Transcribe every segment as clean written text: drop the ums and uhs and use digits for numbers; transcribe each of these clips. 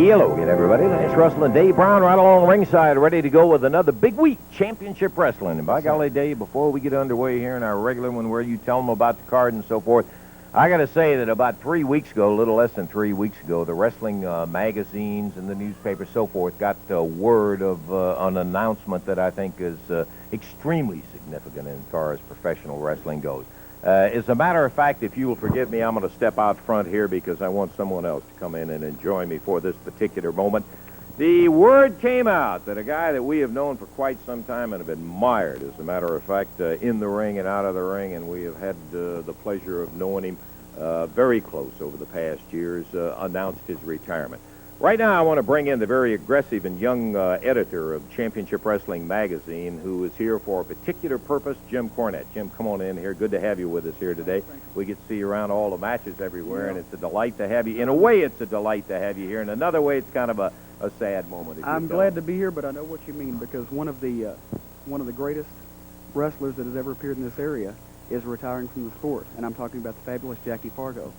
Hello again, everybody. Lance Russell and Dave Brown right along ringside, ready to go with another big week, championship wrestling. And by golly, Dave, before we get underway here in our regular one where you tell them about the card and so forth, I got to say that about 3 weeks ago, a little less than 3 weeks ago, the wrestling magazines and the newspapers, so forth, got word of an announcement that I think is extremely significant as far as professional wrestling goes. As a matter of fact, if you will forgive me, I'm going to step out front here because I want someone else to come in and join me for this particular moment. The word came out that a guy that we have known for quite some time and have admired, as a matter of fact, in the ring and out of the ring, and we have had the pleasure of knowing him very close over the past years, announced his retirement. Right now, I want to bring in the very aggressive and young editor of Championship Wrestling magazine, who is here for a particular purpose, Jim Cornette. Jim, come on in here. Good to have you with us here today. We get to see you around all the matches everywhere, and it's a delight to have you. In a way, it's a delight to have you here. In another way, it's kind of a sad moment. I'm glad to be here, but I know what you mean, because one of the greatest wrestlers that has ever appeared in this area is retiring from the sport, and I'm talking about the fabulous Jackie Fargo.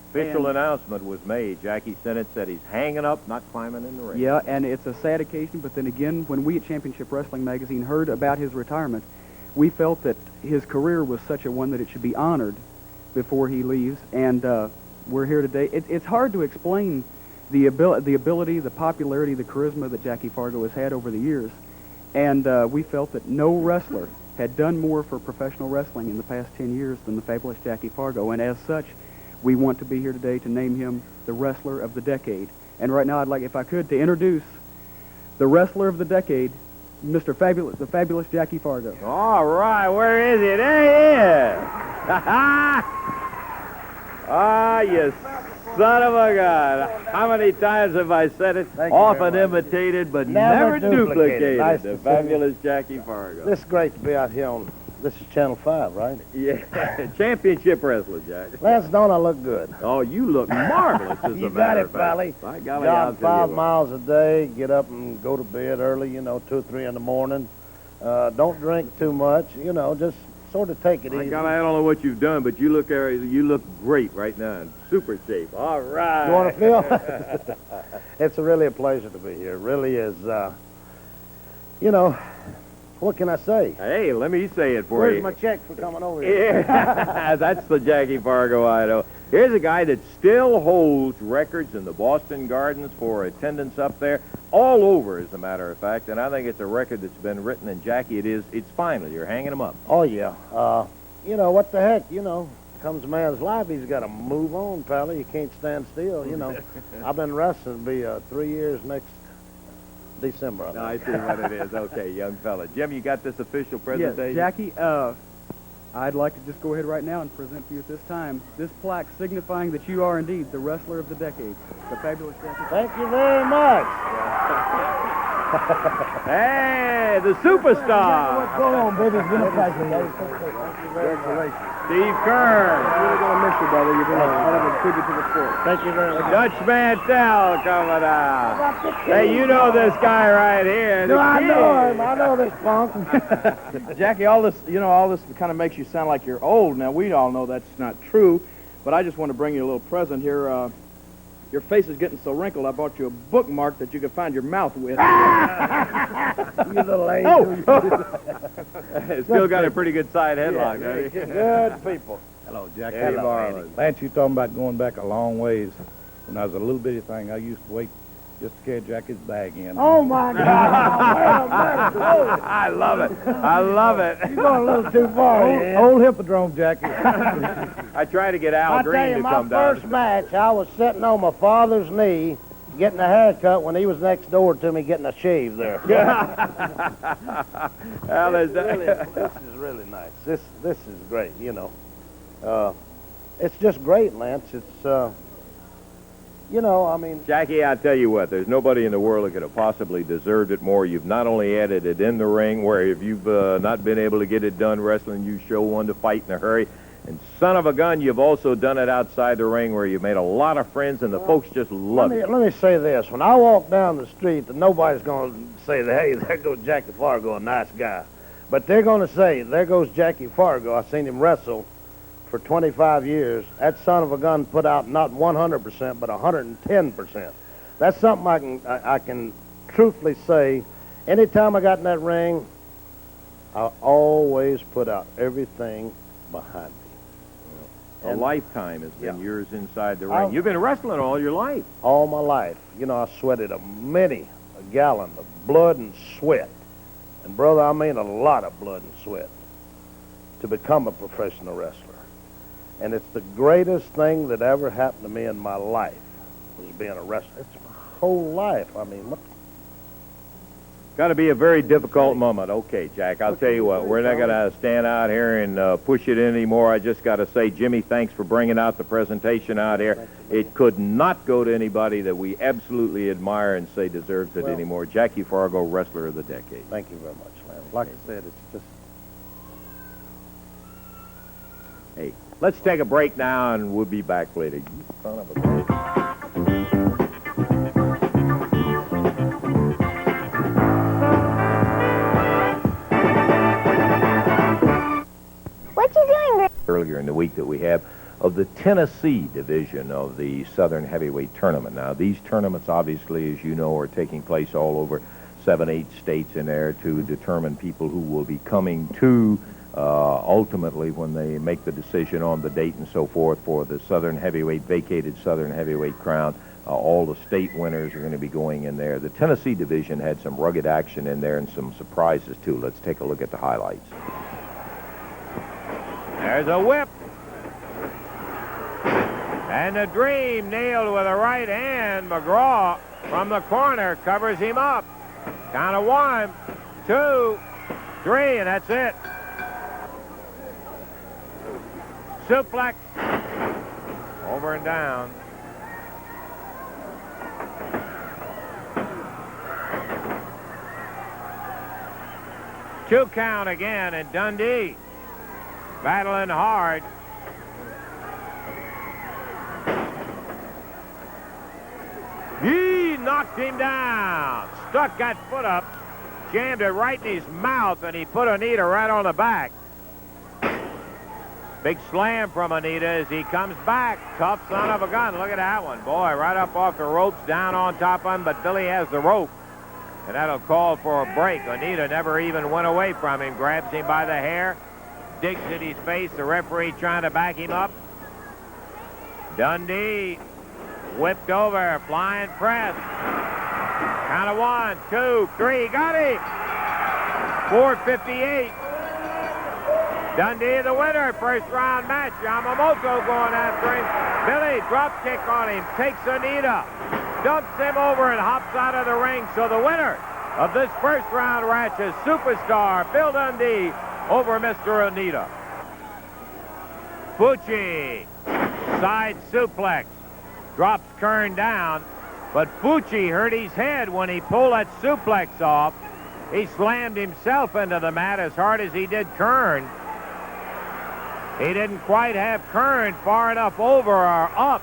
Official announcement was made. Jackie Sennett said he's hanging up, not climbing in the ring. Yeah, and it's a sad occasion, but then again, when we at Championship Wrestling magazine heard about his retirement, we felt that his career was such a one that it should be honored before he leaves, and we're here today. It's hard to explain the ability, the popularity, the charisma that Jackie Fargo has had over the years, and we felt that no wrestler had done more for professional wrestling in the past 10 years than the fabulous Jackie Fargo, and as such, we want to be here today to name him the Wrestler of the Decade. And right now, I'd like, if I could, to introduce the Wrestler of the Decade, the fabulous Jackie Fargo. All right, where is he? There he is. Ah, you son of a gun. How many times have I said it? Often imitated, but never duplicated. Nice the fabulous Jackie Fargo. This is great to be out here on, this is Channel 5, right? Yeah, championship wrestler, Jack. Lance, don't I look good? Oh, you look marvelous, as You a got matter it, of fact. Pally. By golly, Jog 5 miles a day, get up and go to bed early, 2 or 3 in the morning. Don't drink too much, just sort of take it easy. God, I don't know what you've done, but you look great right now, in super shape. All right. You want to feel? It's really a pleasure to be here. It really is. What can I say? Hey, let me say it for Where's you. my check for coming over here? Yeah, that's the Jackie Fargo I know. Here's a guy that still holds records in the Boston Gardens for attendance up there, all over, as a matter of fact, and I think it's a record that's been written, and Jackie, it's final. You're hanging him up. Oh, yeah. What the heck, comes a man's life, he's got to move on, Pally. You can't stand still, I've been wrestling, be 3 years next December. I see what it is. Okay, young fella. Jim, you got this official presentation? Yes, Jackie, I'd like to just go ahead right now and present to you at this time this plaque signifying that you are indeed the Wrestler of the Decade, the fabulous Jackie. Thank you very much. Hey, the superstar. What's going on, baby? It's been a pleasure. Congratulations. Steve Kern. I'm really going to miss you, brother. You've been a tribute to the sport. Thank you very much. Dutch Mantel coming out. Hey, you know this guy right here. No, I know him. I know this punk. Jackie, all this kind of makes you sound like you're old. Now, we all know that's not true, but I just want to bring you a little present here. Your face is getting so wrinkled, I bought you a bookmark that you could find your mouth with. You little lady. Still got a pretty good side headlock, Yeah, doesn't he? good people. Hello, Jack. Hey, marvelous. Lance, you talking about going back a long ways. When I was a little bitty thing, I used to wait just to carry Jackie's bag in. Oh, my God. I love it. I love it. You're going a little too far. Old hippodrome, Jackie. I tried to get Al I tell Green you, to my come down. first match, I was sitting on my father's knee getting a haircut when he was next door to me getting a shave there. Al, This is really nice. This is great, It's just great, Lance. It's, Jackie, I tell you what, there's nobody in the world that could have possibly deserved it more. You've not only added it in the ring, where if you've not been able to get it done wrestling, you show one to fight in a hurry. And son of a gun, you've also done it outside the ring where you've made a lot of friends and the folks just love it. Let me say this. When I walk down the street, nobody's going to say, hey, there goes Jackie Fargo, a nice guy. But they're going to say, there goes Jackie Fargo. I've seen him wrestle for 25 years. That son of a gun put out not 100%, but 110%. that's something I can truthfully say. Anytime I got in that ring, I always put out everything behind me. A lifetime has been Yeah. yours inside the ring. You've been wrestling all your life. All my life. You know, I sweated a gallon of blood and sweat. And, brother, I mean a lot of blood and sweat to become a professional wrestler. And it's the greatest thing that ever happened to me in my life was being a wrestler. It's my whole life. I mean, what? Got to be a very difficult moment. Okay, Jack, I'll tell you what, we're not going to stand out here and push it anymore. I just got to say, Jimmy, thanks for bringing out the presentation out here. It could not go to anybody that we absolutely admire and say deserves it anymore. Jackie Fargo, Wrestler of the Decade. Thank you very much, man. Like I said, it's just... Hey, let's take a break now, and we'll be back later. You son of a bitch. What you doing? Earlier in the week that we have of the Tennessee division of the Southern Heavyweight Tournament. Now, these tournaments, obviously, as you know, are taking place all over 7-8 states in there to determine people who will be coming to ultimately when they make the decision on the date and so forth for the Southern Heavyweight, vacated Southern Heavyweight crown. All the state winners are going to be going in there. The Tennessee division had some rugged action in there and some surprises, too. Let's take a look at the highlights. There's a whip. And the Dream nailed with a right hand. McGraw from the corner covers him up. Count of 1, 2, 3, and that's it. Suplex. Over and down. Two count again, and Dundee battling hard. He knocked him down. Stuck that foot up, jammed it right in his mouth, and he put Onita right on the back. Big slam from Onita as he comes back. Tough son of a gun. Look at that one. Boy, right up off the ropes, down on top of him, but Billy has the rope. And that'll call for a break. Onita never even went away from him. Grabs him by the hair. Digs at his face. The referee trying to back him up. Dundee whipped over. Flying press. Count of 1, 2, 3. Got him. 4:58. Dundee the winner. First round match. Yamamoto going after him. Billy drop kick on him. Takes Onita. Dumps him over and hops out of the ring. So the winner of this first round match is superstar Bill Dundee over Mr. Onita. Fuchi, side suplex, drops Kern down, but Fuchi hurt his head when he pulled that suplex off. He slammed himself into the mat as hard as he did Kern. He didn't quite have Kern far enough over or up.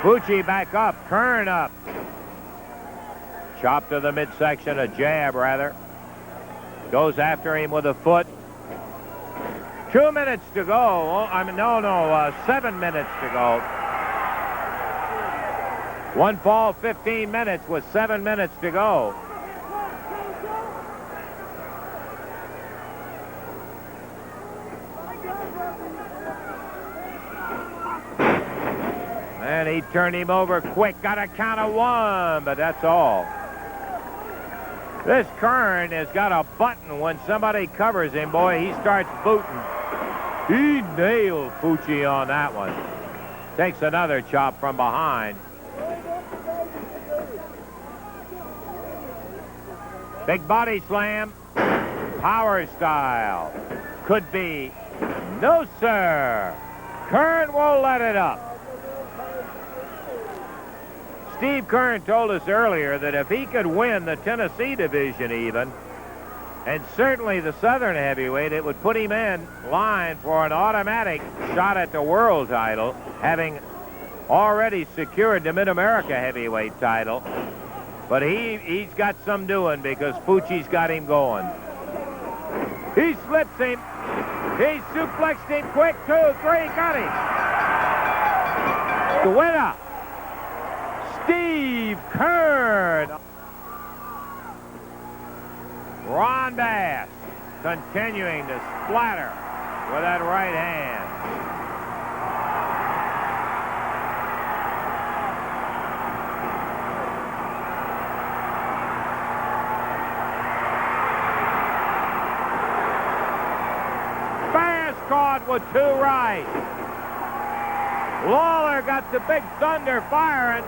Fuchi back up, Kern up. Chop to the midsection, a jab rather. Goes after him with a foot. 2 minutes to go. Oh, I mean, no, 7 minutes to go. One fall, 15 minutes with 7 minutes to go. And he turned him over quick. Got a count of 1, but that's all. This Kern has got a button. When somebody covers him, boy, he starts booting. He nailed Fuchi on that one. Takes another chop from behind. Big body slam. Power style. Could be. No, sir. Kern will let it up. Steve Kern told us earlier that if he could win the Tennessee division even, and certainly the Southern Heavyweight, it would put him in line for an automatic shot at the world title, having already secured the Mid-America Heavyweight title. But he's got some doing because Fuchi's got him going. He slips him. He suplexed him quick, 2, 3, got him. The winner, Steve Kern. Ron Bass continuing to splatter with that right hand. Caught with 2 right. Lawler got the big thunder firing.